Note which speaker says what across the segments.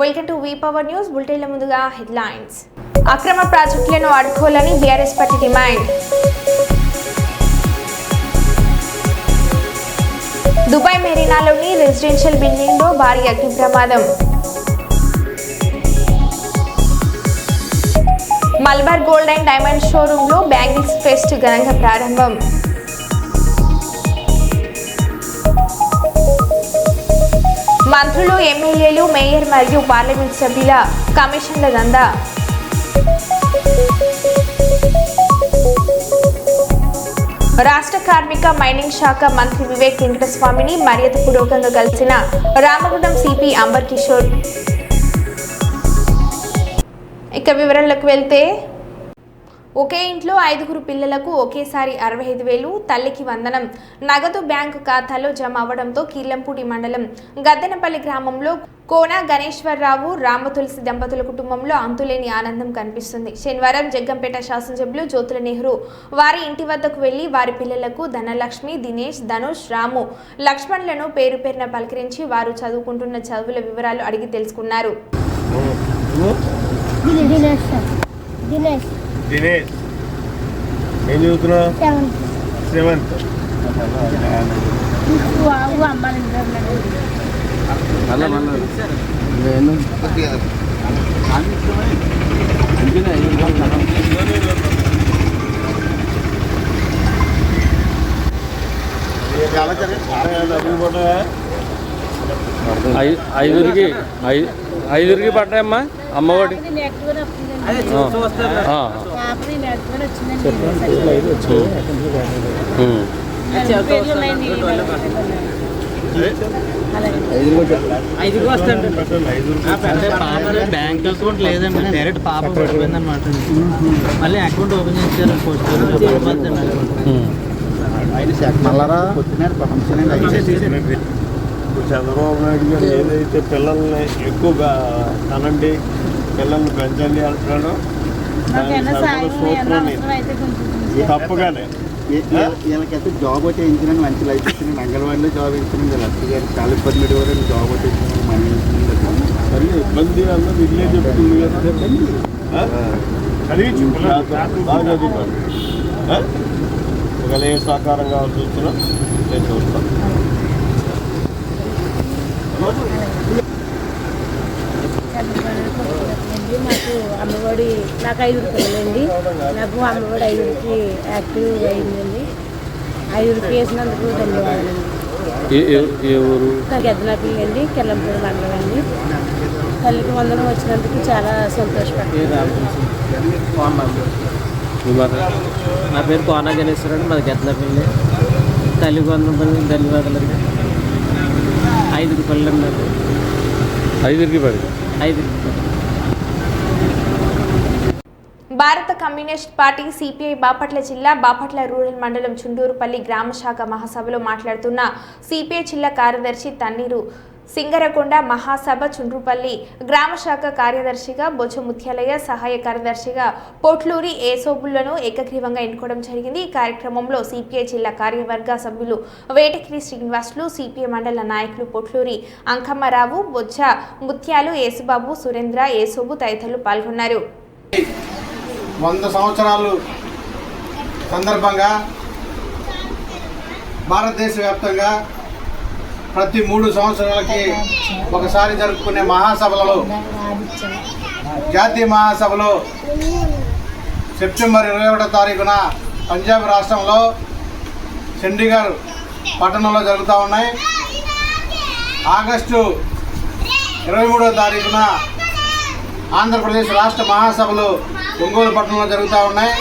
Speaker 1: Welcome to V power news బులెటిన్ల ముందుగా headlines. అక్రమ ప్రాజెక్టులను అడ్డుకోవాలని బీఆర్ఎస్ పార్టీ డిమాండ్. దుబాయ్ మెరీనాలోని రెసిడెన్షియల్ బిల్డింగ్లో భారీ అగ్ని ప్రమాదం. మల్బార్ గోల్డ్ అండ్ డైమండ్ షోరూంలో బ్యాంగిల్స్ ఫెస్ట్ ఘనంగా ప్రారంభం. మంత్రులు, ఎమ్మెల్యేలు, మేయర్ మరియు పార్లమెంట్ సభ్యుల కమిషన్ల దందా. రాష్ట్ర కార్మిక మైనింగ్ శాఖ మంత్రి వివేక్ వెంకటస్వామిని మర్యాదపూర్వకంగా కలిసిన రామగుండం సిపి అంబర్ కిషోర్. ఇక వివరాల్లోకి వెళ్తే, ఒకే ఇంట్లో 5 పిల్లలకు ఒకేసారి 65,000 తల్లికి వందనం నగదు బ్యాంకు ఖాతాలో జమ అవడంతో కీర్లంపూడి మండలం గద్దెనపల్లి గ్రామంలో కోన గణేశ్వరరావు, రామతులసి దంపతుల కుటుంబంలో అంతులేని ఆనందం కనిపిస్తుంది. శనివారం జగ్గంపేట శాసనసభ్యులు జ్యోతుల నెహ్రూ వారి ఇంటి వద్దకు వెళ్లి వారి పిల్లలకు ధనలక్ష్మి, దినేష్, ధనుష్, రాము, లక్ష్మణ్లను పేరు పేరున పలకరించి వారు చదువుకుంటున్న చదువుల వివరాలు అడిగి తెలుసుకున్నారు.
Speaker 2: దినేష్ ఏం చదువుతున్నావు? 7th.
Speaker 3: ఐదుగురికి పడ్డాయమ్మా అమ్మఒడి.
Speaker 4: బ్యాంక్ అకౌంట్ లేదండి, డైరెక్ట్ పాప పడిపోయింది అనమాట. మళ్ళీ అకౌంట్ ఓపెన్ చేశారు.
Speaker 2: చంద్రబాబు నాయుడు గారు ఏదైతే పిల్లల్ని ఎక్కువగా కనండి, పిల్లల్ని పెంచండి అంటున్నాడో తప్పగానే
Speaker 5: వీళ్ళకైతే జాబ్ వచ్చి ఇన్సూరెన్స్ మంచి లైఫ్ ఇచ్చింది. అంగన్వాడీలో జాబ్ ఇన్సూరెన్స్ లక్ష గారు చాలా ఇబ్బంది పెట్టుకోవడానికి జాబ్ వచ్చి ఇన్సూరెన్స్ మనీ
Speaker 2: మరి ఇబ్బంది అన్నది ఇల్లే చెప్తుంది కదా. కలిగి బాగా చదువుతాను. ఒకవేళ ఏ సహకారం కావాల్సి వచ్చినా నేను చూస్తాను.
Speaker 6: నాకు అమ్మఒడి, నాకు 5 పిల్లలండి. నాకు అమ్మఒడి 5కి యాక్టివ్ అయిందండి. 5 వేసినందుకు ధన్యవాదాలండి. నాకు ఎద్దనపల్లి అండి, కిర్లంపూడి మండలం అండి. తల్లికి వందనం వచ్చినందుకు చాలా సంతోషపడుతున్నాను.
Speaker 4: నా పేరు కోన గణేశ్వరరావు, మాది గద్దనపల్లి. తల్లికి వందనం ధన్యవాదాలండి. 5 పిల్లలు నాకు.
Speaker 3: 5కి పడి
Speaker 4: 5.
Speaker 1: భారత కమ్యూనిస్ట్ పార్టీ సిపిఐ బాపట్ల జిల్లా బాపట్ల రూరల్ మండలం చుండూరుపల్లి గ్రామ శాఖ మహాసభలో మాట్లాడుతున్న సిపిఐ జిల్లా కార్యదర్శి తన్నీరు సింగరకొండ, మహాసభ చుండ్రుపల్లి గ్రామ శాఖ కార్యదర్శిగా బొచ్చ ముత్యాలయ్య, సహాయ కార్యదర్శిగా పొట్లూరి ఏసోబులను ఏకగ్రీవంగా ఎన్నుకోవడం జరిగింది. ఈ కార్యక్రమంలో సిపిఐ జిల్లా కార్యవర్గ సభ్యులు వేటగిరి శ్రీనివాసులు, సిపిఐ మండల నాయకులు పొట్లూరి అంకమ్మరావు, బొచ్చ ముత్యాలు, యేసుబాబు, సురేంద్ర, ఏసోబు తదితరులు పాల్గొన్నారు.
Speaker 5: 100 సంవత్సరాలు సందర్భంగా భారతదేశ వ్యాప్తంగా ప్రతి 3 సంవత్సరాలకి ఒకసారి జరుపుకునే మహాసభలలో జాతీయ మహాసభలో సెప్టెంబర్ 21వ తారీఖున పంజాబ్ రాష్ట్రంలో చండీగఢ్ పట్టణంలో జరుగుతూ ఉన్నాయి. ఆగస్టు 23వ తారీఖున ఆంధ్రప్రదేశ్ రాష్ట్ర మహాసభలు ఒంగోలు పట్టణంలో జరుగుతూ ఉన్నాయి.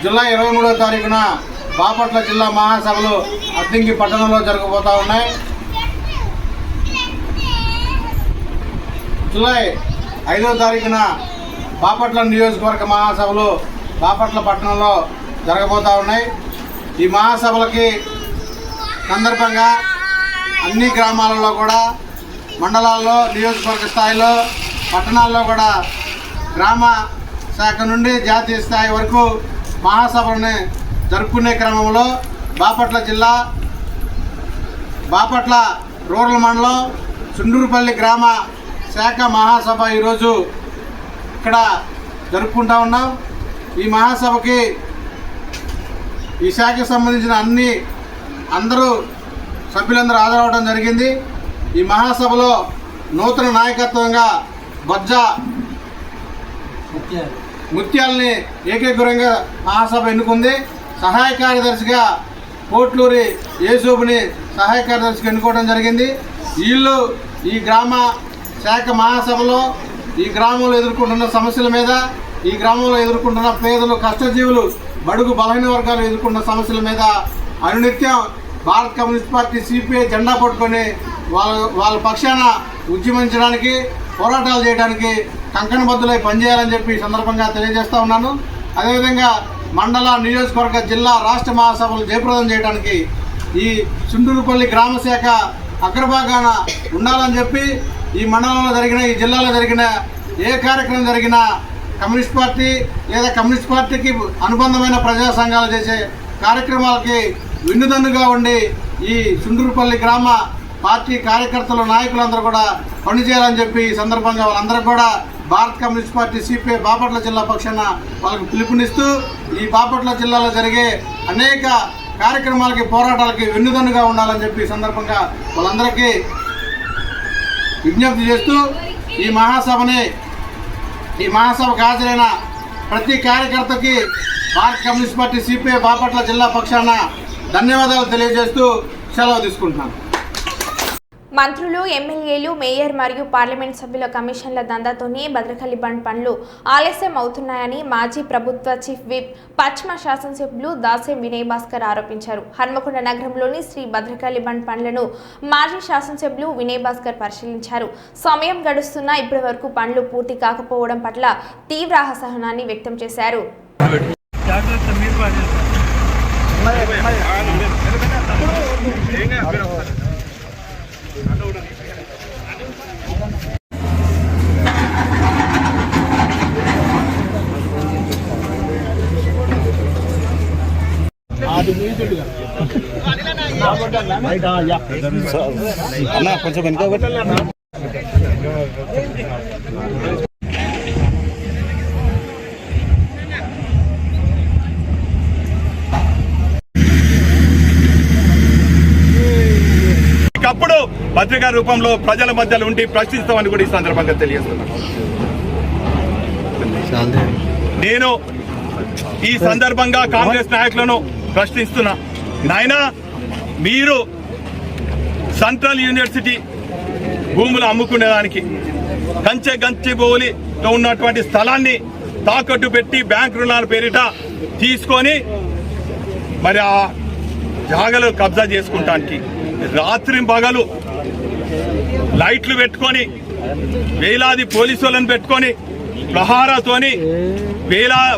Speaker 5: జూలై 23వ తారీఖున బాపట్ల జిల్లా మహాసభలు అద్దంకి పట్టణంలో జరగబోతూ ఉన్నాయి. జూలై 5వ తారీఖున బాపట్ల నియోజకవర్గ మహాసభలు బాపట్ల పట్టణంలో జరగబోతూ ఉన్నాయి. ఈ మహాసభలకి సందర్భంగా అన్ని గ్రామాలలో కూడా, మండలాల్లో, నియోజకవర్గ స్థాయిలో, పట్టణాల్లో కూడా గ్రామ శాఖ నుండి జాతీయ స్థాయి వరకు మహాసభలను జరుపుకునే క్రమంలో బాపట్ల జిల్లా బాపట్ల రూరల్ మండలం చుండూరుపల్లి గ్రామ శాఖ మహాసభ ఈరోజు ఇక్కడ జరుపుకుంటా ఉన్నాం. ఈ మహాసభకి ఈ శాఖకు సంబంధించిన అందరూ సభ్యులందరూ హాజరవడం జరిగింది. ఈ మహాసభలో నూతన నాయకత్వంగా బొజ్జ ముత్యాలని ఏకగ్రీవంగా మహాసభ ఎన్నుకుంది. సహాయ కార్యదర్శిగా పోట్లూరి యేసూబుని సహాయ కార్యదర్శిగా ఎన్నుకోవడం జరిగింది. వీళ్ళు ఈ గ్రామ శాఖ మహాసభలో ఈ గ్రామంలో ఎదుర్కొంటున్న సమస్యల మీద, ఈ గ్రామంలో ఎదుర్కొంటున్న పేదలు, కష్టజీవులు, బడుగు బలహీన వర్గాలు ఎదుర్కొంటున్న సమస్యల మీద అనునిత్యం భారత కమ్యూనిస్ట్ పార్టీ సిపిఐ జెండా పట్టుకొని వాళ్ళ పక్షాన ఉద్యమించడానికి, పోరాటాలు చేయడానికి కంకణబద్దులై పనిచేయాలని చెప్పి ఈ సందర్భంగా తెలియజేస్తూ ఉన్నాను. అదేవిధంగా మండల, నియోజకవర్గ, జిల్లా, రాష్ట్ర మహాసభలు జయప్రదం చేయడానికి ఈ చుండూరుపల్లి గ్రామ శాఖ అగ్రభాగాన ఉండాలని చెప్పి ఈ మండలంలో జరిగిన, ఈ జిల్లాలో జరిగిన ఏ కార్యక్రమం జరిగినా కమ్యూనిస్ట్ పార్టీ లేదా కమ్యూనిస్ట్ పార్టీకి అనుబంధమైన ప్రజా సంఘాలు చేసే కార్యక్రమాలకి వెన్నుదన్నుగా ఉండి ఈ చుండూరుపల్లి గ్రామ పార్టీ కార్యకర్తలు, నాయకులందరూ కూడా పనిచేయాలని చెప్పి ఈ సందర్భంగా వాళ్ళందరూ కూడా భారత కమ్యూనిస్ట్ పార్టీ సిపిఐ బాపట్ల జిల్లా పక్షాన వాళ్ళకు పిలుపునిస్తూ ఈ బాపట్ల జిల్లాలో జరిగే అనేక కార్యక్రమాలకి, పోరాటాలకి వెన్నుదన్నుగా ఉండాలని చెప్పి ఈ సందర్భంగా వాళ్ళందరికీ విజ్ఞప్తి చేస్తూ ఈ మహాసభకు హాజరైన ప్రతి కార్యకర్తకి భారత కమ్యూనిస్ట్ పార్టీ సిపిఐ బాపట్ల జిల్లా పక్షాన ధన్యవాదాలు తెలియజేస్తూ సెలవు తీసుకుంటున్నాను.
Speaker 1: మంత్రులు, ఎమ్మెల్యేలు, మేయర్ మరియు పార్లమెంట్ సభ్యుల కమిషన్ల దందాతోనే భద్రకాళి బండ్ పనులు ఆలస్యం అవుతున్నాయని మాజీ ప్రభుత్వ చీఫ్ విప్, పశ్చిమ శాసనసభ్యులు దాసే వినయ్ భాస్కర్ ఆరోపించారు. హన్మకొండ నగరంలోని శ్రీ భద్రకాళి బండ్ పనులను మాజీ శాసనసభ్యులు వినయ్ భాస్కర్ పరిశీలించారు. సమయం గడుస్తున్నా ఇప్పటి వరకు పనులు పూర్తి కాకపోవడం పట్ల తీవ్ర అసహనాన్ని వ్యక్తం చేశారు.
Speaker 3: అన్నా కొంచెం వెనుక
Speaker 7: ఒకప్పుడు పత్రికా రూపంలో ప్రజల మధ్యలో ఉండి ప్రశ్నిస్తామని కూడా ఈ సందర్భంగా తెలియజేస్తున్నాను. నేను ఈ సందర్భంగా కాంగ్రెస్ నాయకులను ప్రశ్నిస్తున్నా, నాయనా మీరు సెంట్రల్ యూనివర్సిటీ భూములు అమ్ముకునేదానికి గంచెబౌలిలో ఉన్నటువంటి స్థలాన్ని తాకట్టు పెట్టి బ్యాంక్ రుణాల పేరిట తీసుకొని మరి ఆ జాగలు కబ్జా చేసుకుంటానికి రాత్రి పగలు లైట్లు పెట్టుకొని వేలాది పోలీసులను పెట్టుకొని ప్రహారాతోని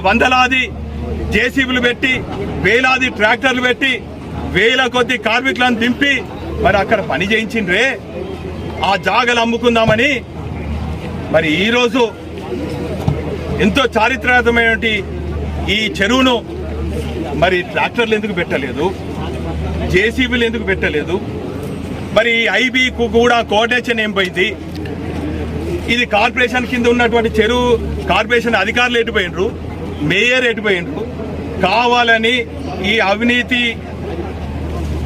Speaker 7: వందలాది జేసీబీలు పెట్టి వేలాది ట్రాక్టర్లు పెట్టి వేల కొద్ది కార్మికులను దింపి మరి అక్కడ పని చేయించిండ్రే ఆ జాగలు అమ్ముకుందామని. మరి ఈరోజు ఎంతో చారిత్రాత్మకమైన ఈ చెరువును మరి ట్రాక్టర్లు ఎందుకు పెట్టలేదు, జేసీబీలు ఎందుకు పెట్టలేదు, మరి ఐబీకు కూడా కోఆర్డినేషన్ ఏం పోయింది? ఇది కార్పొరేషన్ కింద ఉన్నటువంటి చెరువు కార్పొరేషన్ అధికారులు ఎటుపోయినరు, మేయర్ ఎటుపోయినరు? కావాలని ఈ అవినీతి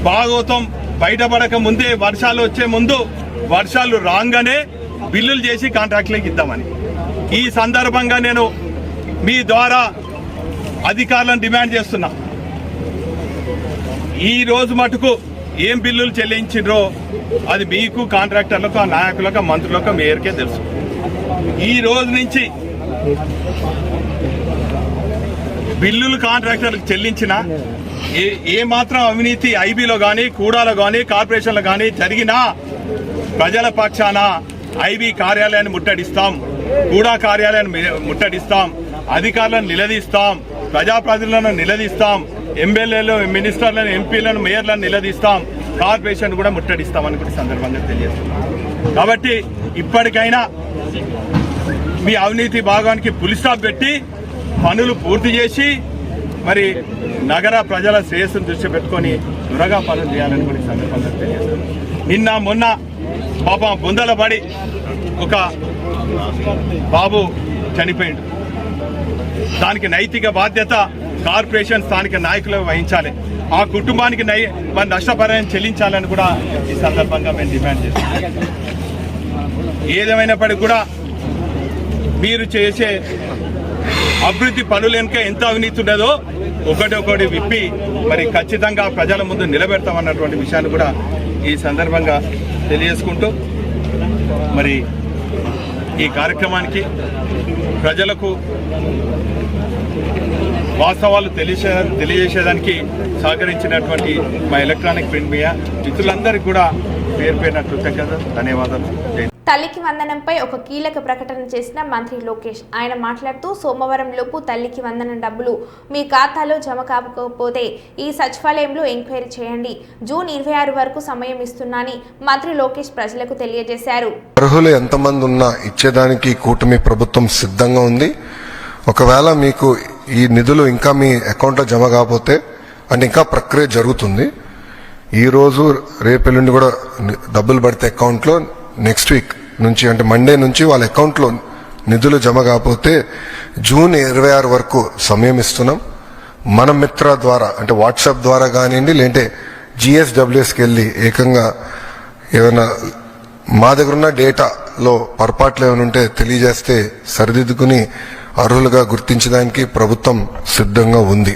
Speaker 7: భాగోతం బయటపడక ముందే, వర్షాలు వచ్చే ముందు, వర్షాలు రాగానే బిల్లులు చేసి కాంట్రాక్టులకు ఇద్దామని. ఈ సందర్భంగా నేను మీ ద్వారా అధికారులను డిమాండ్ చేస్తున్నా, ఈ రోజు మటుకు ఏం బిల్లులు చెల్లించిండ్రో అది మీకు, కాంట్రాక్టర్లకు, ఆ నాయకులకు, మంత్రులకు, మేయర్కే తెలుసు. ఈ రోజు నుంచి బిల్లులు కాంట్రాక్టర్లకు చెల్లించిన ఏ మాత్రం అవినీతి ఐబీలో కానీ, కూడాలో కానీ, కార్పొరేషన్లో కానీ జరిగినా ప్రజల పక్షాన ఐబీ కార్యాలయాన్ని ముట్టడిస్తాం, కూడా కార్యాలయాన్ని ముట్టడిస్తాం, అధికారులను నిలదీస్తాం, ప్రజాప్రతినిధులను నిలదీస్తాం, ఎమ్మెల్యేలు, మినిస్టర్లను, ఎంపీలను, మేయర్లను నిలదీస్తాం, కార్పొరేషన్ కూడా ముట్టడిస్తామని కూడా సందర్భంగా తెలియజేస్తున్నాం. కాబట్టి ఇప్పటికైనా మీ అవినీతి భాగానికి పులి స్టాప్ పెట్టి పనులు పూర్తి చేసి మరి నగర ప్రజల శ్రేయస్సును దృష్టి పెట్టుకొని త్వరగా పనులు చేయాలని కూడా సందర్భంగా తెలియజేస్తున్నాం. నిన్న మొన్న పాపం బొందల పడి ఒక బాబు చనిపోయిండు. దానికి నైతిక బాధ్యత కార్పొరేషన్ స్థానిక నాయకులు వహించాలి. ఆ కుటుంబానికి మరి నష్టపరిహారం చెల్లించాలని కూడా ఈ సందర్భంగా మేము డిమాండ్ చేస్తున్నాం. ఏదేమైనప్పటికీ కూడా మీరు చేసే అభివృద్ధి పనులు వెనుక ఎంత అవినీతి ఉన్నదో ఒకటి విప్పి మరి ఖచ్చితంగా ప్రజల ముందు నిలబెడతామన్నటువంటి విషయాన్ని కూడా ఈ సందర్భంగా తెలియజేసుకుంటూ మరి ఈ కార్యక్రమానికి ప్రజలకు వాస్తవాలు తెలియజేసేదానికి సహకరించినటువంటి మా ఎలక్ట్రానిక్ ప్రింట్ మీడియా మిత్రులందరికీ కూడా పేరు పేరున కృతజ్ఞతలు, ధన్యవాదాలు.
Speaker 1: తల్లికి వందనంపై ఒక కీలక ప్రకటన చేసిన మంత్రి లోకేష్. ఆయన మాట్లాడుతూ సోమవారం లోపు తల్లికి వందనం డబ్బులు మీ ఖాతాలో జమ కాకపోతే ఈ సచివాలయంలో ఎంక్వైరీ చేయండి. జూన్ 26 వరకు సమయం ఇస్తున్నానని మంత్రి లోకేష్ ప్రజలకు తెలియజేశారు.
Speaker 8: అర్హులు ఎంతమంది ఉన్నా ఇచ్చేదానికి కూటమి ప్రభుత్వం సిద్ధంగా ఉంది. ఒకవేళ మీకు ఈ నిధులు ఇంకా మీ అకౌంట్లో జమ కాకపోతే అంటే ఇంకా ప్రక్రియ జరుగుతుంది. ఈ రోజు రేపెల్లుండి కూడా డబ్బులు పడితే అకౌంట్లో నెక్స్ట్ వీక్ నుంచి అంటే మండే నుంచి వాళ్ళ అకౌంట్లో నిధులు జమ కాకపోతే జూన్ 26 వరకు సమయం ఇస్తున్నాం. మన మిత్ర ద్వారా అంటే వాట్సాప్ ద్వారా కానివ్వండి, లేదంటే GSWSకి వెళ్ళి ఏకంగా ఏమైనా మా దగ్గర ఉన్న డేటాలో పొరపాట్లు ఏమైనా ఉంటే తెలియజేస్తే సరిదిద్దుకుని అర్హులుగా గుర్తించడానికి ప్రభుత్వం సిద్ధంగా ఉంది.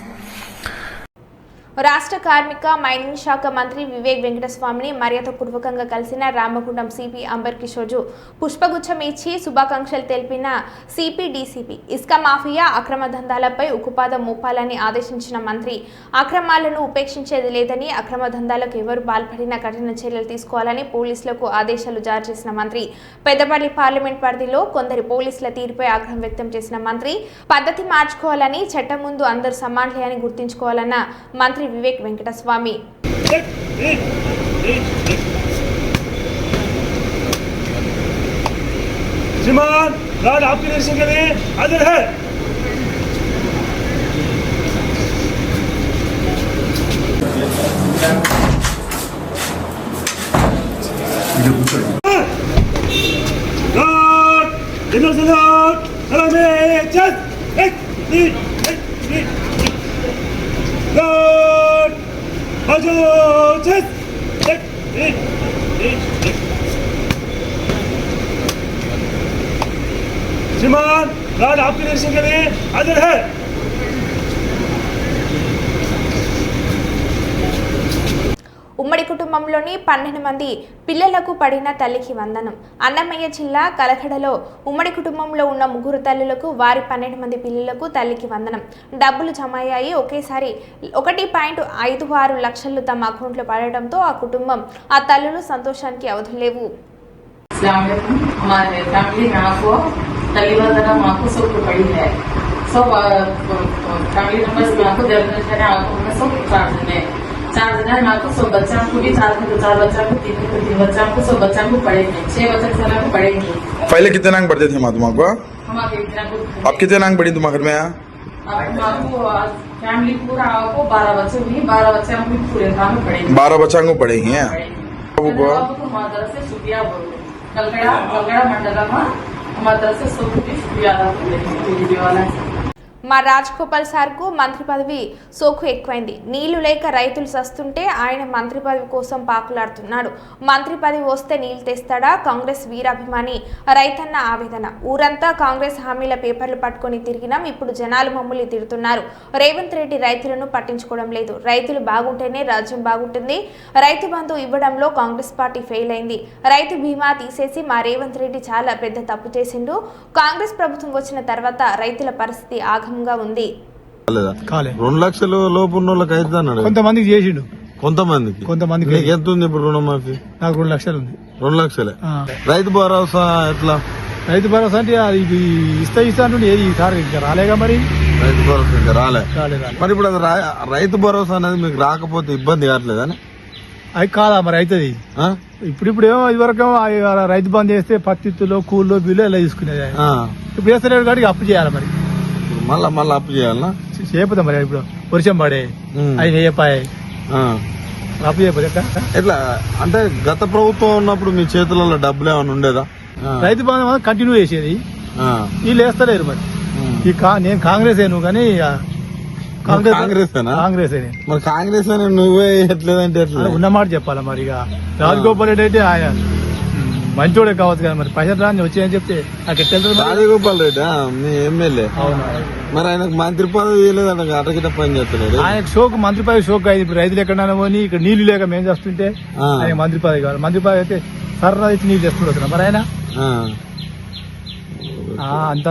Speaker 1: రాష్ట్ర కార్మిక మైనింగ్ శాఖ మంత్రి వివేక్ వెంకటస్వామిని మర్యాదపూర్వకంగా కలిసిన రామగుండం సిపి అంబర్ కిషోర్ పుష్పగుచ్చం ఇచ్చి శుభాకాంక్షలు తెలిపిన సిపి డీసీపీ ఇసుక మాఫియా అక్రమ దందాలపై ఉక్కుపాదం మోపాలని ఆదేశించిన మంత్రి అక్రమాలను ఉపేక్షించేది లేదని, అక్రమ దందాలకు ఎవరు పాల్పడినా కఠిన చర్యలు తీసుకోవాలని పోలీసులకు ఆదేశాలు జారీ చేసిన మంత్రి పెద్దపల్లి పార్లమెంట్ పరిధిలో కొందరి పోలీసుల తీరుపై ఆగ్రహం వ్యక్తం చేసిన మంత్రి పద్ధతి మార్చుకోవాలని, చట్టం ముందు అందరూ సమానులే అని గుర్తుంచుకోవాలన్న మంత్రి వివేక్ వెంకటస్వామి.
Speaker 9: श्रीमान राज आपके दर्शन के लिए हाजिर है। श्रीमान राज आपके दर्शन के लिए हाजिर है।
Speaker 1: ఉమ్మడి కుటుంబంలోని 12 మంది పిల్లలకు పడిన తల్లికి వందనం. అన్నమయ్య జిల్లా కలకడలో ఉమ్మడి కుటుంబంలో ఉన్న 3 తల్లులకు వారి 12 మంది పిల్లలకు తల్లికి వందనం డబ్బులు జమ అయ్యాయి. ఒకేసారి 1.56 లక్షలు తమ అకౌంట్లో పడడంతో ఆ కుటుంబం ఆ తల్లులు సంతోషానికి అవధులేవు.
Speaker 10: हमारे फैमिली में आपको तली वंदना आपको सब पड़ी है। सब फैमिली मेंबर्स में आपको जनरेशन आपको सब 4 जने में आपको सब बच्चा को भी 4 बच्चा को 3 बच्चा को सब बच्चा को पढ़ेंगे 6 बच्चा साल को पढ़ेंगे।
Speaker 11: पहले कितने अंक पढ़ते थे माँ तुम आपको? आप कितने अंक पढ़ी तुम्हारे घर में?
Speaker 10: आपको फैमिली पूरा आपको 12 बच्चे हुई 12 बच्चे हम पूरे गाँव में पढ़ेंगे
Speaker 11: 12 बच्चा को पढ़ेंगे।
Speaker 10: हमारे से शुक्रिया बोल कलकड़ा मंडल में हमारे तरफ से शुक्रिया वाला।
Speaker 1: మా రాజ్గోపాల్ సార్కు మంత్రి పదవి సోకు ఎక్కువైంది. నీళ్లు లేక రైతులు సస్తుంటే ఆయన మంత్రి పదవి కోసం పాకులాడుతున్నాడు. మంత్రి పదవి వస్తే నీళ్లు తెస్తాడా? కాంగ్రెస్ వీరాభిమాని రైతన్న ఆవేదన. ఊరంతా కాంగ్రెస్ హామీల పేపర్లు పట్టుకొని తిరిగినాం. ఇప్పుడు జనాలు మమ్మల్ని తిడుతున్నారు. రేవంత్ రెడ్డి రైతులను పట్టించుకోవడం లేదు. రైతులు బాగుంటేనే రాజ్యం బాగుంటుంది. రైతు బంధు ఇవ్వడంలో కాంగ్రెస్ పార్టీ ఫెయిల్ అయింది. రైతు బీమా తీసేసి మా రేవంత్ రెడ్డి చాలా పెద్ద తప్పు చేసిండు. కాంగ్రెస్ ప్రభుత్వం వచ్చిన తర్వాత రైతుల పరిస్థితి ఆగంగా ఉంది.
Speaker 2: 2 లక్షల లోపు ఉన్న వాళ్ళకి అయితే అన్నాడు.
Speaker 9: కొంతమందికి చేసిండు,
Speaker 2: కొంతమందికి ఎంత ఉంది ఇప్పుడు రుణమాఫీ?
Speaker 9: నాకు 2 లక్షలు ఉంది.
Speaker 2: 2 లక్షలే. రైతు భరోసా ఎట్లా?
Speaker 9: రైతు భరోసా అంటే ఇది ఇస్తా అంటుండే ఏది ఈసారి ఇంకా రాలేగా. మరి
Speaker 2: రైతు భరోసా ఇంకా రాలే. మరి ఇప్పుడు అది రైతు భరోసా అనేది మీకు రాకపోతే ఇబ్బంది కావట్లేదని?
Speaker 9: అది కాదా మరి అవుతుంది. ఇప్పుడు ఏమో ఇదివరకు రైతు బంద్ చేస్తే పత్తిత్తులో కూల్లో బిల్లు ఇలా తీసుకునేది. ఇప్పుడు వేస్తలేడు కాడికి అప్పు చేయాలి. మరి
Speaker 2: మళ్ళా అప్పు చేయాలనా?
Speaker 9: చేయపోతాం. మరి ఇప్పుడు వర్షం పడే అవి చేయపాయి అప్పు చేయకపోతే
Speaker 2: ఎట్లా అంటే గత ప్రభుత్వం ఉన్నప్పుడు మీ చేతులలో డబ్బులు ఏమైనా ఉండేదా?
Speaker 9: రైతు బంధు కంటిన్యూ చేసేది వీళ్ళు వేస్తలేరు మరి. నేను కాంగ్రెస్ నువ్వు కానీ
Speaker 11: కాంగ్రెస్ మరి కాంగ్రెస్ అని నువ్వే ఎట్లేదంటే
Speaker 9: ఉన్నమాట చెప్పాలా మరి. ఇక రాజగోపాల్ రెడ్డి అయితే ఆయన మంచోడే కావచ్చు కదా మరి. పైసలు రాని వచ్చాయని చెప్తే నాకు ఎట్లా
Speaker 11: రాజగోపాల్ రెడ్డి మీ ఎమ్మెల్యే
Speaker 9: అవును
Speaker 11: మరి ఆయనకు మంత్రి పదవి ఇవ్వలేదంట అటగిట పని చేస్తున్నాడు.
Speaker 9: ఆయనకు షోక్ మంత్రి పదవి షోక్ అయింది. ఇప్పుడు రైతులు ఎక్కడైనా పోని ఇక్కడ నీళ్లు లేక మేము చేస్తుంటే ఆయన మంత్రి పదవి కావాలి. మంత్రి పదవి అయితే సర్రా ఇచ్చి నీళ్ళు తెస్తున్నారు మరి ఆయన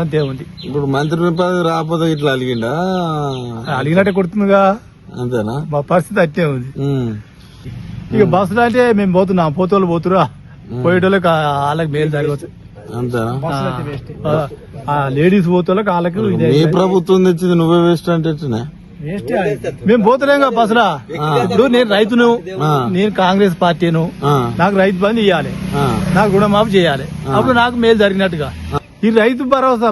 Speaker 9: అంతే ఉంది.
Speaker 11: ఇప్పుడు మంత్రి పదవి రాకపోతే ఇట్లా అలిగిండా
Speaker 9: అడిగినట్టే కొడుతుందిగా
Speaker 11: అంతేనా
Speaker 9: మా పరిస్థితి అట్టే ఉంది. ఇక బస్సులు అంటే మేము పోతున్నాం పోతోళ్ళు పోతురా పోయేటోళ్ళకి వాళ్ళకి మేలు జరగవచ్చు
Speaker 11: అంతేనా
Speaker 9: లేడీస్ పోతోళ్ళకి వాళ్ళకి
Speaker 11: ఏ ప్రభుత్వం తెచ్చింది నువ్వే వేస్ట్ అంటే
Speaker 9: మేము పోతలేం కదా బస్సులా. ఇప్పుడు నేను రైతును నేను కాంగ్రెస్ పార్టీను నాకు రైతు బంధు ఇవ్వాలి నాకు రుణమాఫీ చేయాలి అప్పుడు నాకు మేలు జరిగినట్టుగా. ఈ రైతు భరోసా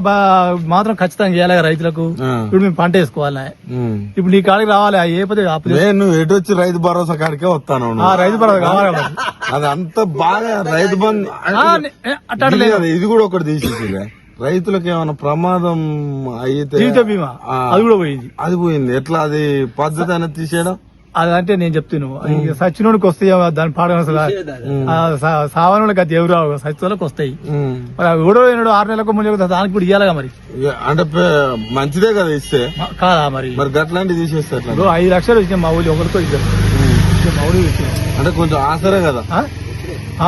Speaker 9: మాత్రం ఖచ్చితంగా చేయాలి రైతులకు. ఇప్పుడు మేము పంట వేసుకోవాలి ఇప్పుడు నీ కాడికి రావాలి
Speaker 11: నువ్వు ఎటు వచ్చి రైతు భరోసా కాడికే వస్తాను
Speaker 9: రైతు భరోసా కావాలి
Speaker 11: అది అంత బాగా రైతు బంధు ఇది కూడా ఒకటి తీసేసి రైతులకు ఏమైనా ప్రమాదం అయితే
Speaker 9: జీవిత బీమా అది కూడా పోయింది.
Speaker 11: అది పోయింది ఎట్లా అది పద్ధతి అనేది తీసేయడం
Speaker 9: అదంటే నేను చెప్తాను సచ్చినోడికి వస్తాయి దాని పాడన సావనోళ్ళకి అది ఎవరు సచ్చినోళ్ళకి వస్తాయి. ఎవడో 6 నెలలకు ముందు దానికి కూడా ఇవ్వాలిగా మరి.
Speaker 11: అంటే మంచిదే కదా ఇస్తే
Speaker 9: కాదా మరి
Speaker 11: గట్లాంటివి తీసేస్తారు.
Speaker 9: 5 లక్షలు ఇచ్చిన మా ఊళ్ళో ఒకరితో ఇచ్చారు మా ఊళ్ళో
Speaker 11: అంటే కొంచెం ఆసరే కదా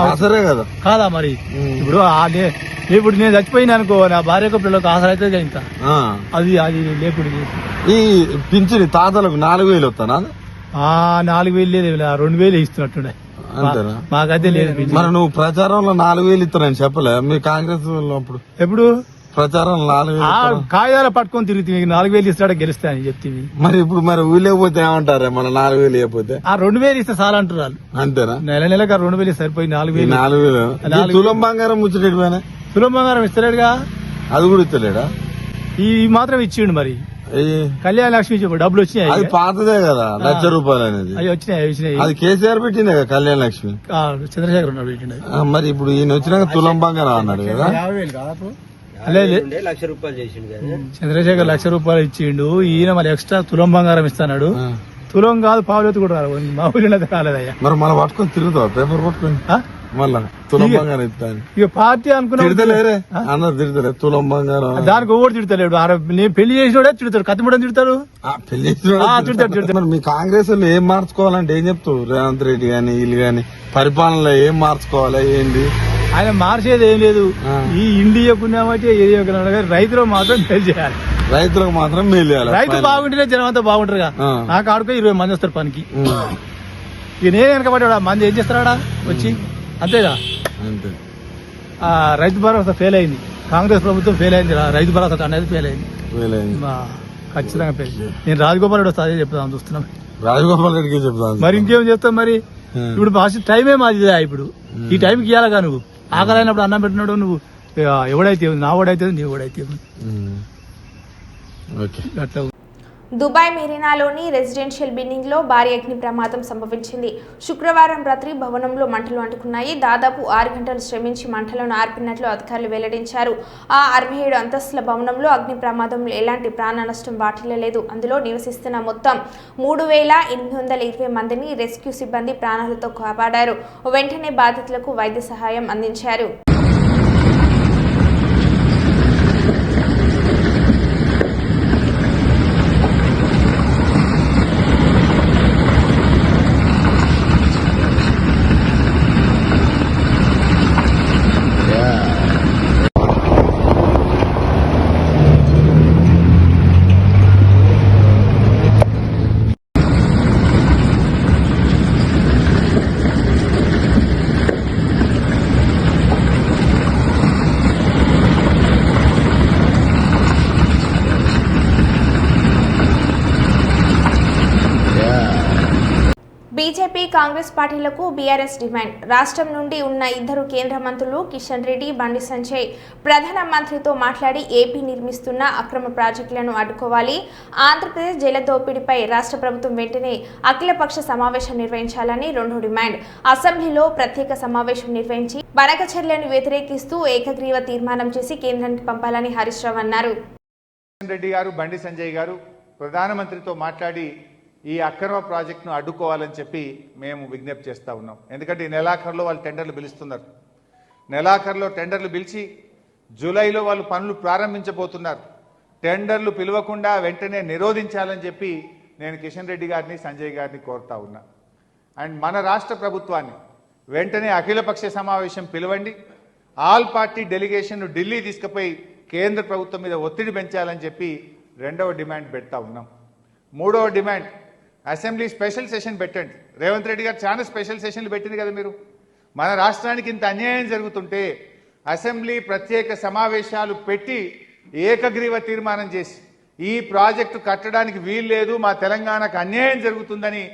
Speaker 11: ఆసరే కదా
Speaker 9: కాదా మరి. ఇప్పుడు నేను చచ్చిపోయినా అనుకో నా భార్యకు పిల్లలకు ఆసర అయితే ఇంకా అది లేకుండా
Speaker 11: ఈ పింఛని తాతలకు 4,000 వస్తానా
Speaker 9: 4,000 లేదు 2,000 ఇస్తున్నట్టుండే మాకైతే లేదు.
Speaker 11: మరి నువ్వు ప్రచారంలో 4,000 ఇస్తారని చెప్పలే మీ కాంగ్రెస్ అప్పుడు
Speaker 9: ఎప్పుడు
Speaker 11: ప్రచారం 4,000
Speaker 9: కాగితాలు పట్టుకొని తిరుగుతుంది 4,000 ఇస్తాడ గెలిస్తే అని చెప్తుంది.
Speaker 11: మరి ఇప్పుడు మరి ఊళ్ళేకపోతే ఏమంటారే మన 4,000 ఇవ్వకపోతే
Speaker 9: 2,000 ఇస్తే చాలా అంటారు
Speaker 11: అంతేనా.
Speaker 9: నెలకు 2,000 సరిపోయి
Speaker 11: 4,000 తులం బంగారం ముచ్చటేడు పోయినా
Speaker 9: తులం బంగారం ఇస్తలేడుగా
Speaker 11: అది కూడా ఇస్తలేడా
Speaker 9: ఈ మాత్రం ఇచ్చిండు మరి. కళ్యాణ లక్ష్మి డబ్బులు వచ్చినాయి
Speaker 11: అది పాతదే కదా ₹1,00,000 అనేది
Speaker 9: అవి వచ్చినాయి
Speaker 11: అది కేసీఆర్ పెట్టిందే కదా కళ్యాణ లక్ష్మి
Speaker 9: చంద్రశేఖర్ ఉన్నాడు పెట్టిండు.
Speaker 11: మరి ఇప్పుడు ఈయన వచ్చినాక తులం బంగారం అన్నాడు కదా
Speaker 9: చంద్రశేఖర్ ₹1,00,000 ఇచ్చిండు. ఈయన మరి ఎక్స్ట్రా తులం బంగారం ఇస్తాడు. తులం కాదు పావులెత్తు కూడా రాదు మా ఊళ్ళో రాలేదయ్యా.
Speaker 11: మరి మనం పట్టుకొని తిరుగుతావు పేపర్ పట్టుకొని మళ్ళా తులం బంగారం ఇస్తాను
Speaker 9: ఇక పార్టీ అనుకున్నా
Speaker 11: తిడతలేరే అన్నారు తిడతలే తులం బంగారం
Speaker 9: దానికి ఓడి తిడతలేడు. నేను పెళ్లి చేసినోడే తిడతాడు కత్తిమూడని తిడతాడు
Speaker 11: పెళ్లి చేసిన మీ కాంగ్రెస్ లో ఏం మార్చుకోవాలంటే ఏం చెప్తావు రేవంత్ రెడ్డి గాని వీళ్ళు గాని పరిపాలనలో ఏం మార్చుకోవాలి ఏంటి
Speaker 9: ఆయన మార్చేది ఏం లేదు. ఈ ఇండియాకున్నామంటే ఏరియా రైతులు మాత్రం మేలు చేయాలి
Speaker 11: రైతులకు మాత్రం మేలు చేయాలి.
Speaker 9: రైతు బాగుంటేనే జనం అంతా బాగుంటారుగా. నాకు ఆడుకో 20 మంది వస్తారు పనికి. ఇక నేను వెనకబడ్డా మంది ఏం చేస్తారా వచ్చి అంతేగా.
Speaker 11: అంతే
Speaker 9: రైతు భరోసా ఫెయిల్ అయింది. కాంగ్రెస్ ప్రభుత్వం ఫెయిల్ అయింది. రైతు భరోసా అనేది ఫెయిల్ అయింది ఖచ్చితంగా ఫెయిల్. నేను రాజగోపాల్ రెడ్డి వస్తా అదే చెప్తాను చూస్తున్నాం.
Speaker 11: రాజగోపాల్ రెడ్డికి చెప్తాను
Speaker 9: మరి ఇంకేం చేస్తాం మరి. ఇప్పుడు టైమే మాది ఇప్పుడు ఈ టైంకి ఇవ్వాలిగా. నువ్వు ఆకలైనప్పుడు అన్నం పెట్టినాడు నువ్వు ఎవడైతే నా ఓడైతే నీ ఓడైతే అట్లా.
Speaker 1: దుబాయ్ మెరీనాలోని రెసిడెన్షియల్ బిల్డింగ్ లో భారీ అగ్ని ప్రమాదం సంభవించింది. శుక్రవారం రాత్రి భవనంలో మంటలు అంటుకున్నాయి. దాదాపు 6 గంటలు శ్రమించి మంటలను ఆర్పినట్లు అధికారులు వెల్లడించారు. ఆ 67 అంతస్తుల భవనంలో అగ్ని ప్రమాదంలో ఎలాంటి ప్రాణ నష్టం వాటిల్లలేదు. అందులో నివసిస్తున్న మొత్తం 3,820 మందిని రెస్క్యూ సిబ్బంది ప్రాణాలతో కాపాడారు. వెంటనే బాధితులకు వైద్య సహాయం అందించారు. కాంగ్రెస్ పార్టీలకు బీఆర్ఎస్ డిమాండ్. రాష్ట్రం నుండి ఉన్న ఇద్దరు కేంద్ర మంత్రులు కిషన్ రెడ్డి, బండి సంజయ్ ప్రధాన మంత్రితో మాట్లాడి ఏపీ నిర్మిస్తున్న అక్రమ ప్రాజెక్టులను అడ్డుకోవాలి. ఆంధ్రప్రదేశ్ జల దోపిడీపై రాష్ట్ర ప్రభుత్వం వెంటనే అఖిలపక్ష సమావేశం నిర్వహించాలని రెండో డిమాండ్. అసెంబ్లీలో ప్రత్యేక సమావేశం నిర్వహించి బనకచర్యలను వ్యతిరేకిస్తూ ఏకగ్రీవ తీర్మానం చేసి కేంద్రానికి పంపాలని హరీష్ రావు అన్నారు.
Speaker 5: రెడ్డి గారు, బండి సంజయ్ గారు ప్రధానమంత్రితో మాట్లాడి ఈ అక్రమ ప్రాజెక్టును అడ్డుకోవాలని చెప్పి మేము విజ్ఞప్తి చేస్తూ ఉన్నాం. ఎందుకంటే ఈ నెలాఖరులో వాళ్ళు టెండర్లు పిలుస్తున్నారు. నెలాఖరులో టెండర్లు పిలిచి జూలైలో వాళ్ళు పనులు ప్రారంభించబోతున్నారు. టెండర్లు పిలవకుండా వెంటనే నిరోధించాలని చెప్పి నేను కిషన్ రెడ్డి గారిని, సంజయ్ గారిని కోరుతా ఉన్నా. అండ్ మన రాష్ట్ర ప్రభుత్వాన్ని వెంటనే అఖిలపక్ష సమావేశం పిలవండి. ఆల్ పార్టీ డెలిగేషన్ను ఢిల్లీ తీసుకుపోయి కేంద్ర ప్రభుత్వం మీద ఒత్తిడి పెంచాలని చెప్పి రెండవ డిమాండ్ పెడతా ఉన్నాం. మూడవ డిమాండ్, అసెంబ్లీ స్పెషల్ సెషన్ పెట్టండి. రేవంత్ రెడ్డి గారు చాలా స్పెషల్ సెషన్లు పెట్టింది కదా. మీరు మన రాష్ట్రానికి ఇంత అన్యాయం జరుగుతుంటే అసెంబ్లీ ప్రత్యేక సమావేశాలు పెట్టి ఏకగ్రీవ తీర్మానం చేసి ఈ ప్రాజెక్టు కట్టడానికి వీలు లేదు, మా తెలంగాణకు అన్యాయం జరుగుతుందని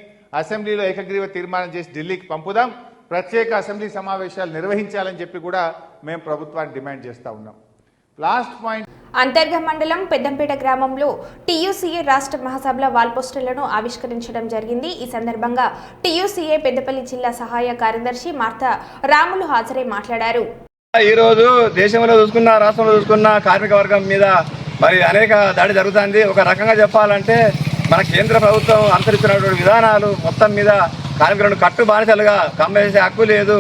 Speaker 5: అసెంబ్లీలో ఏకగ్రీవ తీర్మానం చేసి ఢిల్లీకి పంపుదాం. ప్రత్యేక అసెంబ్లీ సమావేశాలు నిర్వహించాలని చెప్పి కూడా మేము ప్రభుత్వాన్ని డిమాండ్ చేస్తూ ఉన్నాం. లాస్ట్ పాయింట్,
Speaker 1: అంతర్గ మండలం పెద్దంపేట గ్రామంలో టీయూసీఏ రాష్ట్ర మహాసభల వాల్ పోస్టర్లను ఆవిష్కరించడం జరిగింది. ఈ సందర్భంగా టీయూసీఏ పెద్దపల్లి జిల్లా సహాయ కార్యదర్శి మార్తా రాములు హాజరై మాట్లాడారు.
Speaker 3: ఈ రోజు దేశంలో చూసుకున్న, రాష్ట్రంలో చూసుకున్న కార్మిక వర్గం మీద మరి అనేక దాడి జరుగుతుంది. ఒక రకంగా చెప్పాలంటే మన కేంద్ర ప్రభుత్వం అనుసరిస్తున్నటువంటి విధానాలు మొత్తం మీద కార్మికులను కట్టు బానిసలుగా కమ్మేసే హక్కు లేదు,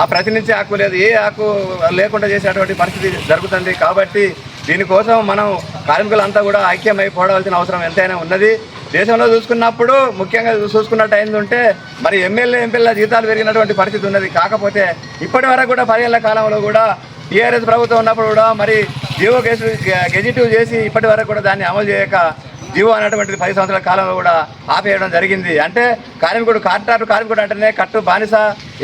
Speaker 3: ఆ ప్రతినిధి హక్కు లేదు, ఏ హక్కు లేకుండా చేసేటువంటి పరిస్థితి జరుగుతుంది. కాబట్టి దీనికోసం మనం కార్మికులంతా కూడా ఐక్యమై పోరాడాల్సిన అవసరం ఎంతైనా ఉన్నది. దేశంలో చూసుకున్నప్పుడు ముఖ్యంగా చూసుకున్నట్టు అయిందంటే మరి ఎంపీల జీతాలు పెరిగినటువంటి పరిస్థితి ఉన్నది. కాకపోతే ఇప్పటి వరకు కూడా 10 ఏళ్ల కాలంలో కూడా టీఆర్ఎస్ ప్రభుత్వం ఉన్నప్పుడు కూడా మరి జీవో గెజిటివ్ చేసి ఇప్పటి వరకు కూడా దాన్ని అమలు చేయక జీవో అనేటువంటిది 10 సంవత్సరాల కాలంలో కూడా ఆపేయడం జరిగింది. అంటే కార్మికుడు అంటేనే కట్టు బానిస,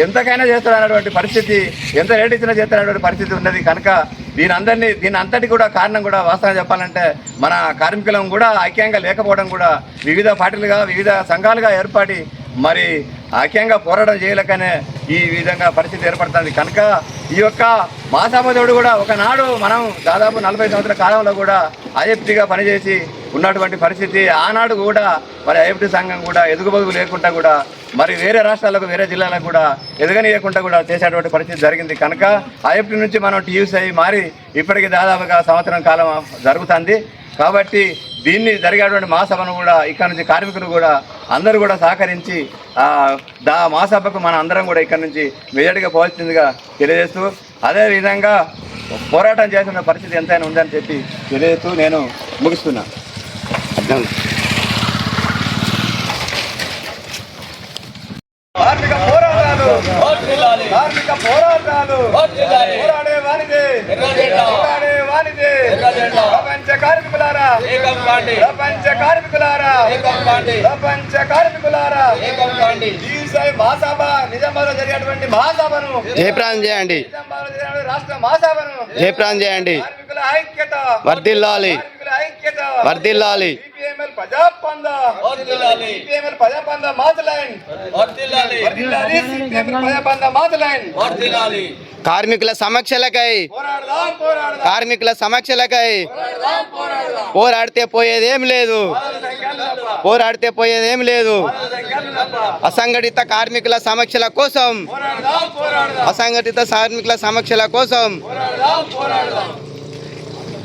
Speaker 3: ఎంతకైనా చేస్తారనేటువంటి పరిస్థితి, ఎంత రేటు ఇచ్చినా చేస్తారనేటువంటి పరిస్థితి ఉన్నది. కనుక దీని అంతటి కూడా కారణం కూడా వాస్తవంగా చెప్పాలంటే మన కార్మికులం కూడా ఐక్యంగా లేకపోవడం, కూడా వివిధ పార్టీలుగా వివిధ సంఘాలుగా ఏర్పడి మరి ఐక్యంగా పోరాటం చేయలేకనే ఈ విధంగా పరిస్థితి ఏర్పడుతుంది. కనుక ఈ యొక్క మహాసభోదయుడు కూడా ఒకనాడు మనం దాదాపు 40 సంవత్సరాల కాలంలో కూడా ఐఎఫ్టీగా పనిచేసి ఉన్నటువంటి పరిస్థితి, ఆనాడు కూడా మరి ఐఎఫ్టీ సంఘం కూడా ఎదుగుబొదుగు లేకుండా కూడా మరి వేరే రాష్ట్రాలకు, వేరే జిల్లాలకు కూడా ఎదగనీయకుండా కూడా చేసేటువంటి పరిస్థితి జరిగింది. కనుక ఐఎఫ్టీ నుంచి మనం టీయూసీ మారి ఇప్పటికీ దాదాపుగా సంవత్సరం కాలం జరుగుతుంది. కాబట్టి దీన్ని జరిగేటువంటి మహాసభను కూడా ఇక్కడ నుంచి కార్మికులు కూడా అందరూ కూడా సహకరించి మహాసభకు మన అందరం కూడా ఇక్కడ నుంచి మెజార్టీగా పోవాల్సిందిగా తెలియజేస్తూ, అదేవిధంగా పోరాటం చేసిన పరిస్థితి ఎంతైనా ఉందని చెప్పి తెలియజేస్తూ నేను ముగిస్తున్నా. కార్మిక పోరాటాలు పోరాడే వానిదే ప్రపంచ కార్మికులారా, మహాసభ నిజామాబాద్ జరిగేటువంటి మహాసభను
Speaker 4: జయప్రదం చేయండి,
Speaker 3: రాష్ట్ర మహాసభను
Speaker 4: జయప్రదం చేయండి.
Speaker 3: కార్మికుల ఐక్యత
Speaker 4: వర్ధిల్లాలి, వర్ధిల్లాలి. కార్మికుల సమక్షలకై పోరాడితే పోయేదేం లేదు, అసంఘటిత కార్మికుల సమక్షల కోసం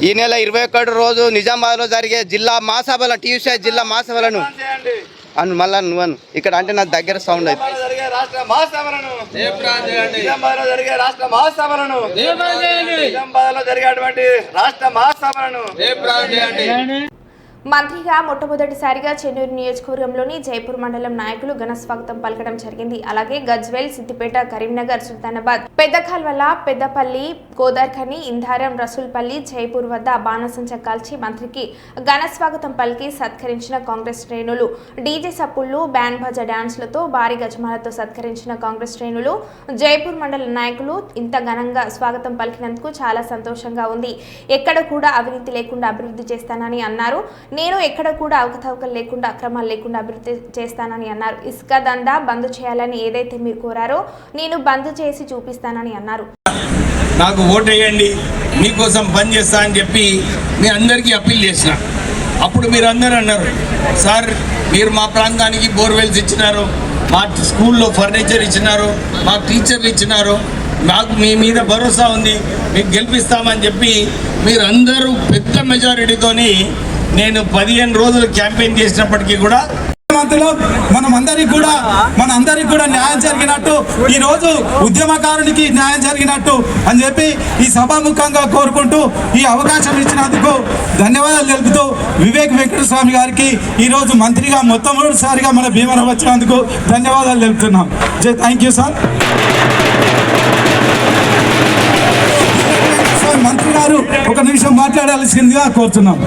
Speaker 4: ఈ నెల 21 రోజు నిజామాబాద్లో జరిగే జిల్లా మహాసభల టీయూసీ జిల్లా మహాసభలను మళ్ళా నువ్వు ఇక్కడ అంటే నా దగ్గర సౌండ్ అయితే
Speaker 1: మంత్రిగా మొట్టమొదటిసారిగా చెన్నూరు నియోజకవర్గంలోని జైపూర్ మండలం నాయకులు ఘన స్వాగతం పలకడం జరిగింది. అలాగే గజ్వేల్, సిద్దిపేట, కరీంనగర్, సుల్తానాబాద్, పెద్దకాల్వల, పెద్దపల్లి, గోదార్ఖని, ఇంధారం, రసూల్పల్లి, జైపూర్ వద్ద బాణసంచ కాల్చి మంత్రికి ఘన స్వాగతం పలికి సత్కరించిన కాంగ్రెస్ శ్రేణులు, డీజే సప్పుళ్లు, బ్యాండ్ బాజా డాన్స్లతో భారీ గజమాలతో సత్కరించిన కాంగ్రెస్ శ్రేణులు, జైపూర్ మండల నాయకులు ఇంత ఘనంగా స్వాగతం పలికినందుకు చాలా సంతోషంగా ఉంది. ఎక్కడ కూడా అవినీతి లేకుండా అభివృద్ధి చేస్తానని అన్నారు. నేను ఎక్కడ కూడా అవకతవకలు లేకుండా అక్రమాలు లేకుండా అభివృద్ధి చేస్తానని అన్నారు. ఇసుక దందా బంద్ చేయాలని ఏదైతే మీరు కోరారో నేను బంద్ చేసి చూపిస్తానని అన్నారు.
Speaker 12: నాకు ఓటేయండి, మీకోసం పని చేస్తా అని చెప్పి మీ అందరికీ అప్పీల్ చేసిన. అప్పుడు మీరు అందరూ అన్నారు, సార్ మీరు మా ప్రాంతానికి బోర్వెల్స్ ఇచ్చినారు, మా స్కూల్లో ఫర్నిచర్ ఇచ్చినారు, మా టీచర్లు ఇచ్చినారు, మాకు మీ మీద భరోసా ఉంది, మీకు గెలిపిస్తామని చెప్పి మీరు అందరూ పెద్ద మెజారిటీతోని నేను 15 రోజులు క్యాంపెయిన్ చేసినప్పటికీ కూడా మనందరికి కూడా న్యాయం జరిగినట్టు, ఈ రోజు ఉద్యమకారునికి న్యాయం జరిగినట్టు అని చెప్పి ఈ సభాముఖంగా కోరుకుంటూ ఈ అవకాశం ఇచ్చినందుకు ధన్యవాదాలు తెలుపుతూ వివేక్ వెంకటస్వామి గారికి ఈ రోజు మంత్రిగా మొట్టమొదటిసారిగా మన భీమవరం వచ్చినందుకు ధన్యవాదాలు తెలుపుతున్నాం. Thank you sir. మంత్రి గారు ఒక నిమిషం మాట్లాడాల్సిందిగా కోరుతున్నాం.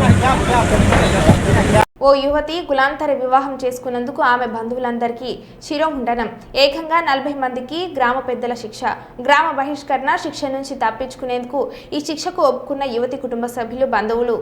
Speaker 1: ఓ యువతి కులాంతర వివాహం చేసుకున్నందుకు ఆమె బంధువులందరికీ శిరోముండనం. ఏకంగా 40 మందికి గ్రామ పెద్దల శిక్ష. గ్రామ బహిష్కరణ శిక్ష నుంచి తప్పించుకునేందుకు ఈ శిక్షకు ఒప్పుకున్న యువతి కుటుంబ సభ్యులు, బంధువులు.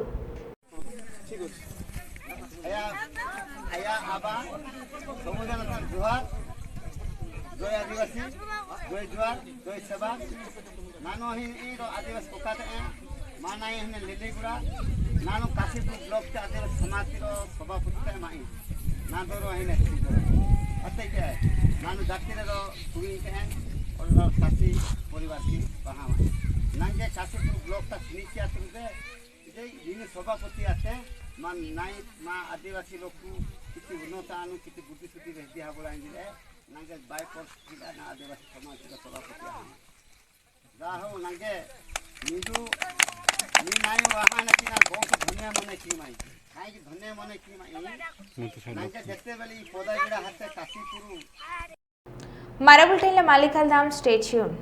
Speaker 5: ನಾನು ಕಾಶಿಪುರ ಬ್ಲಾಕ್ ಆದಿವಾಸಿ ಸಮಾಜದ ಸಭಾಪತಿ ಮಾಯಿ ನಾನು ಅತ್ತೈತೆ ನಾನು ಜಾತಿರೋ ಕುಣಿತೆ ಕಾಶಿ ಪರಿವಾರಕ್ಕೆ ಬಹಾ ನನಗೆ ಕಾಶಿಪುರ ಬ್ಲಾಕ್ ಸುನಿಶ್ಚಿತ ಆಗ್ತದೆ ಇದೆ దీని సభాపతి আছে మా నాయ మా ఆదివాసీ లోకు కితి ఉన్నతాను కితి బుద్ధి శుద్ధి రెడ్డి ಹಾಗೊಳಂಗಿದೆ ನನಗೆ ಬಾಯ್ ಕೊಡ್ತಿಲ್ಲ ನಾ ಆದಿವಾಸಿ ಸಮಾಜದ ಸಭಾಪತಿ ರಾಹು ನನಗೆ ನೀದು मी नाही वाहनाची ना बहुत धन्य मनाची माई काय की धन्य मनाची माई नांच्या जेतेबेली पोदा गिडा हाते काशीपुरू
Speaker 1: మరో బులెటిన్లో మళ్ళీ కలుద్దాం. Stay tune.